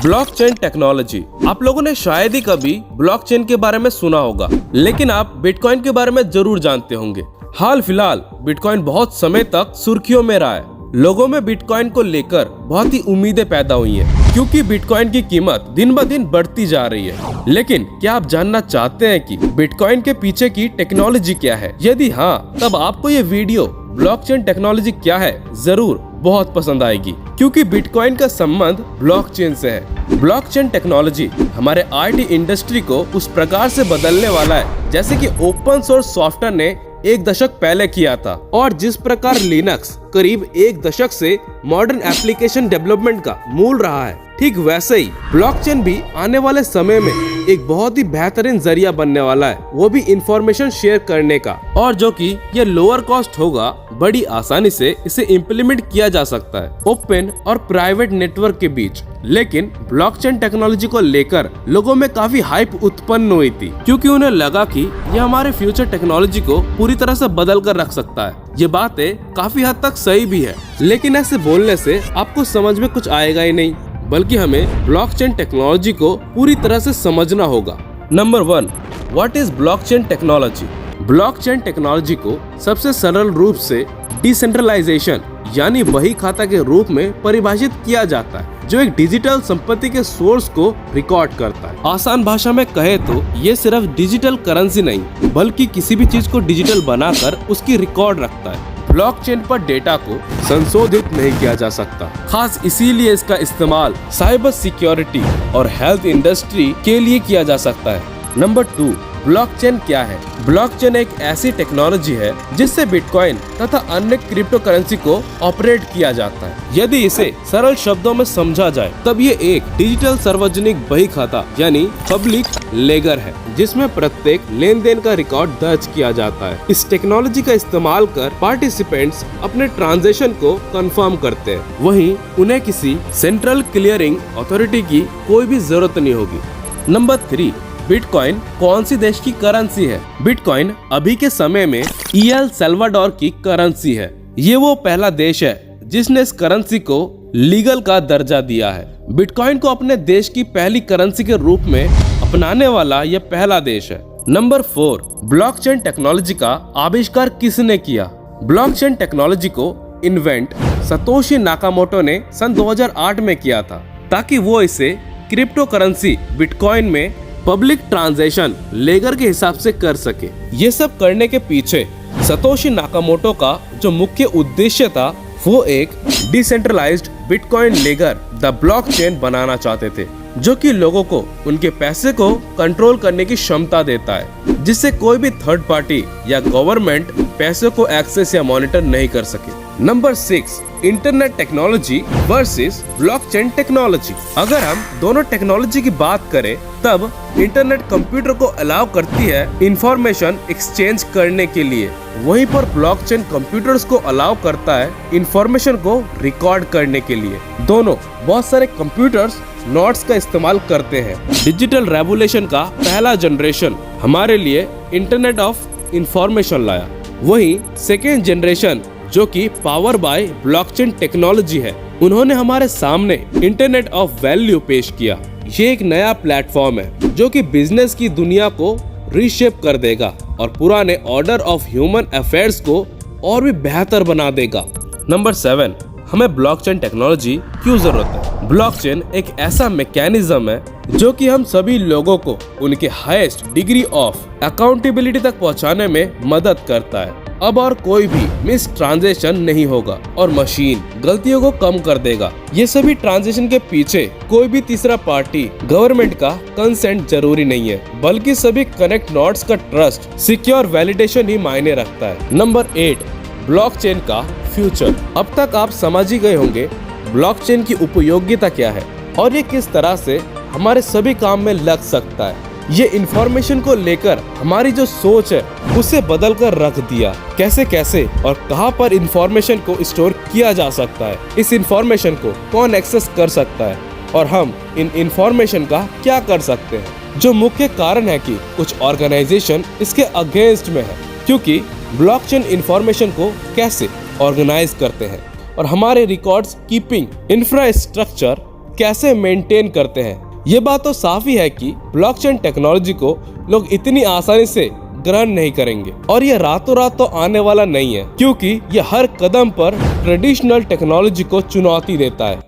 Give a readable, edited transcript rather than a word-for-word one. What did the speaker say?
Blockchain technology. आप लोगों ने शायद ही कभी ब्लॉकचेन के बारे में सुना होगा, लेकिन आप बिटकॉइन के बारे में जरूर जानते होंगे। हाल फिलहाल बिटकॉइन बहुत समय तक सुर्खियों में रहा है। लोगों में बिटकॉइन को लेकर बहुत ही उम्मीदें पैदा हुई हैं, क्योंकि बिटकॉइन की कीमत दिन ब दिन बढ़ती जा रही है। लेकिन क्या आप जानना चाहते हैं कि बिटकॉइन के पीछे की टेक्नोलॉजी क्या है? यदि हाँ, तब आपको ये वीडियो ब्लॉकचेन टेक्नोलॉजी क्या है जरूर बहुत पसंद आएगी, क्योंकि बिटकॉइन का संबंध ब्लॉकचेन से है। ब्लॉकचेन टेक्नोलॉजी हमारे आईटी इंडस्ट्री को उस प्रकार से बदलने वाला है जैसे कि ओपन सोर्स सॉफ्टवेयर ने एक दशक पहले किया था, और जिस प्रकार लिनक्स करीब एक दशक से मॉडर्न एप्लीकेशन डेवलपमेंट का मूल रहा है, ठीक वैसे ही ब्लॉकचेन भी आने वाले समय में एक बहुत ही बेहतरीन जरिया बनने वाला है, वो भी इंफॉर्मेशन शेयर करने का, और जो कि ये लोअर कॉस्ट होगा। बड़ी आसानी से इसे इम्प्लीमेंट किया जा सकता है ओपन और प्राइवेट नेटवर्क के बीच। लेकिन ब्लॉकचेन टेक्नोलॉजी को लेकर लोगों में काफी हाइप उत्पन्न हुई थी, क्योंकि उन्हें लगा कि यह हमारे फ्यूचर टेक्नोलॉजी को पूरी तरह से बदल कर रख सकता है। ये बातें काफी हद तक सही भी है, लेकिन ऐसे बोलने से आपको समझ में कुछ आएगा ही नहीं, बल्कि हमें ब्लॉकचेन टेक्नोलॉजी को पूरी तरह से समझना होगा। Number 1, what is blockchain technology? Blockchain technology को सबसे सरल रूप से डिसेंट्रलाइजेशन यानी बही खाता के रूप में परिभाषित किया जाता है, जो एक डिजिटल संपत्ति के सोर्स को रिकॉर्ड करता है। आसान भाषा में कहे तो ये सिर्फ डिजिटल करेंसी नहीं, बल्कि किसी भी चीज को डिजिटल बनाकर उसकी रिकॉर्ड रखता है। ब्लॉकचेन पर डेटा को संशोधित नहीं किया जा सकता। खास इसीलिए इसका इस्तेमाल साइबर सिक्योरिटी और हेल्थ इंडस्ट्री के लिए किया जा सकता है। नंबर 2, ब्लॉकचेन क्या है? ब्लॉकचेन एक ऐसी टेक्नोलॉजी है जिससे बिटकॉइन तथा अन्य क्रिप्टो करेंसी को ऑपरेट किया जाता है। यदि इसे सरल शब्दों में समझा जाए तब ये एक डिजिटल सार्वजनिक बही खाता यानी पब्लिक लेगर है, जिसमें प्रत्येक लेन देन का रिकॉर्ड दर्ज किया जाता है। इस टेक्नोलॉजी का इस्तेमाल कर पार्टिसिपेंट्स अपने ट्रांजेक्शन को कंफर्म करते हैं, वहीं उन्हें किसी सेंट्रल क्लियरिंग अथॉरिटी की कोई भी जरूरत नहीं होगी। नंबर 3, बिटकॉइन कौन सी देश की करेंसी है? बिटकॉइन अभी के समय में एल सल्वाडोर की करेंसी है। ये वो पहला देश है जिसने इस करेंसी को लीगल का दर्जा दिया है। बिटकॉइन को अपने देश की पहली करेंसी के रूप में अपनाने वाला यह पहला देश है। नंबर 4, ब्लॉकचेन टेक्नोलॉजी का आविष्कार किसने किया? ब्लॉकचेन टेक्नोलॉजी को इन्वेंट सतोशी नाकामोटो ने सन 2008 में किया था, ताकि वो इसे क्रिप्टो करेंसी बिटकॉइन में पब्लिक ट्रांजैक्शन लेगर के हिसाब से कर सके। ये सब करने के पीछे सतोशी नाकामोटो का जो मुख्य उद्देश्य था, वो एक decentralised bitcoin ledger the blockchain बनाना चाहते थे, जो कि लोगों को उनके पैसे को कंट्रोल करने की क्षमता देता है, जिससे कोई भी थर्ड पार्टी या गवर्नमेंट पैसे को एक्सेस या मॉनिटर नहीं कर सके। Number 6, internet technology versus blockchain technology. अगर हम दोनों टेक्नोलॉजी की बात करें तब इंटरनेट कंप्यूटर को अलाउ करती है इंफॉर्मेशन एक्सचेंज करने के लिए, वहीं पर ब्लॉकचेन कंप्यूटर्स को अलाउ करता है इंफॉर्मेशन को रिकॉर्ड करने के लिए। दोनों बहुत सारे कंप्यूटर्स नोड्स का इस्तेमाल करते हैं। डिजिटल रेवोल्यूशन का पहला जनरेशन हमारे लिए इंटरनेट ऑफ इंफॉर्मेशन लाया, वहीं सेकेंड जनरेशन जो कि पावर बाय ब्लॉकचेन टेक्नोलॉजी है, उन्होंने हमारे सामने इंटरनेट ऑफ वैल्यू पेश किया। ये एक नया प्लेटफॉर्म है जो कि बिजनेस की दुनिया को रीशेप कर देगा और पुराने ऑर्डर ऑफ ह्यूमन अफेयर्स को और भी बेहतर बना देगा। नंबर 7, हमें ब्लॉकचेन टेक्नोलॉजी क्यों जरूरत है? ब्लॉकचेन एक ऐसा मैकेनिज्म है जो कि हम सभी लोगों को उनके हाईएस्ट डिग्री ऑफ अकाउंटेबिलिटी तक पहुंचाने में मदद करता है। अब और कोई भी मिस ट्रांजेक्शन नहीं होगा और मशीन गलतियों को कम कर देगा। ये सभी ट्रांजेक्शन के पीछे कोई भी तीसरा पार्टी गवर्नमेंट का कंसेंट जरूरी नहीं है, बल्कि सभी कनेक्ट नोड्स का ट्रस्ट सिक्योर वैलिडेशन ही मायने रखता है। नंबर 8, ब्लॉकचेन का फ्यूचर। अब तक आप समझ ही गए होंगे ब्लॉकचेन की उपयोगिता क्या है और ये किस तरह से हमारे सभी काम में लग सकता है। ये इंफॉर्मेशन को लेकर हमारी जो सोच है उसे बदल कर रख दिया। कैसे कैसे और कहां पर इंफॉर्मेशन को स्टोर किया जा सकता है, इस इंफॉर्मेशन को कौन एक्सेस कर सकता है और हम इन इंफॉर्मेशन का क्या कर सकते हैं। जो मुख्य कारण है कि कुछ ऑर्गेनाइजेशन इसके अगेंस्ट में है, क्योंकि ब्लॉकचेन इंफॉर्मेशन को कैसे ऑर्गेनाइज करते हैं और हमारे रिकॉर्ड्स कीपिंग इंफ्रास्ट्रक्चर कैसे मेंटेन करते हैं। ये बात तो साफ ही है कि ब्लॉकचेन टेक्नोलॉजी को लोग इतनी आसानी से ग्रहण नहीं करेंगे और ये रातों रात तो आने वाला नहीं है, क्योंकि ये हर कदम पर ट्रेडिशनल टेक्नोलॉजी को चुनौती देता है।